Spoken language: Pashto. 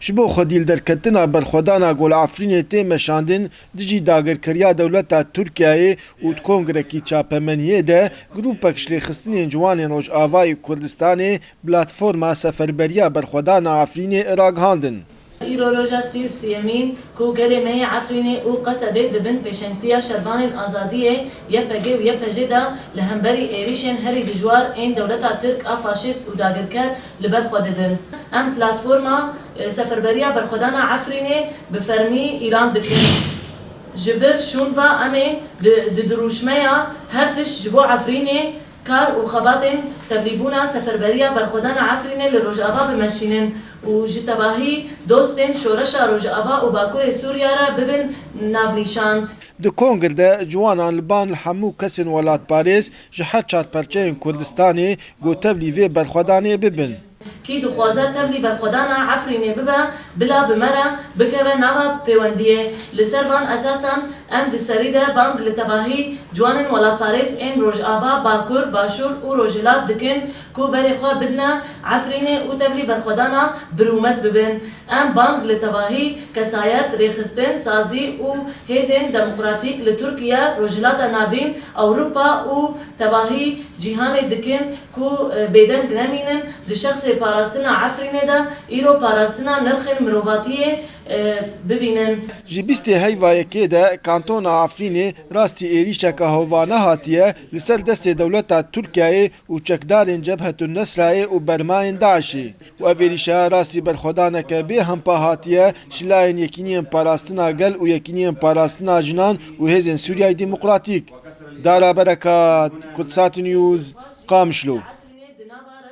شبو خدیل درکتنا برخودانا گل عفرین تی مشاندن دجی داگرکریا دولتا ترکیه و کنگرکی چاپمنیه ده گروپک شلیخستنین جوانین روش آوای کردستانی پلاتفورما سفربریا برخودانا عفرین عراق هاندن. ایرولوژا سیمین کو گلی می عفرینی او قصبه دبن پیشنتیا شروان آزادیه یا پگه و یا پجه دا لهمبری ایریشن هری دجوار این دولتا ترک آفاشیست و داگرکر لبر خوددن. ام پلاتفورما سفربریا برخودانا عفرینی بفرمی ایران دکن. جبر شونفا امی دروشمیا هرتش جبو عفرینی کار و خباتن تبلیبونا سفربریا برخودانا عفرینی لروجاوا بمشینن و جتباهی دوستن شورشا روجاوا و باکور سوریا را ببن ناونیشان. د کنگر ده جوانان لبان الحمو کسین ولات پاریس جهت چات پرچین کردستانی گو تبلیوی برخودانی ببن. کی دخوازه تبلی برخودانا عفرینی ببا بلا بمرا بکره نوا پیوندیه لسربان اساسا ام دسریده بانگ لتباهی جوانن ولات پاریس این روج آوا باکور باشور و روجلات دکن کو بری خواه بدنا عفرینی و تبلی برخودانا برومت ببن ام بانگ لتباهی کسایت ریخستن سازی و هیزن دموکراتیک لترکیه روجلات ناوین اوروپا و تباهی جهان دکن کو بیدن گنامینن دشخص پاراستنا عفرینه دا ایرو پاراستنا نرخ مروفاتیه ببینن. جبیستی هیوای که ده کانتون عفرینی راستی ایریشا که هوانه هاتیه لسر دست دولتا ترکیه و چکدارین جبهة النصرائي و برماین داعشی و اویریشا راستی برخودانه که به هم پا هاتیه شلاین یکینیم پاراستنا گل و یکینیم پاراستنا جنان و هزین سوریای دموکراتیک. دارا برکات، قدسات نیوز، قامشلو.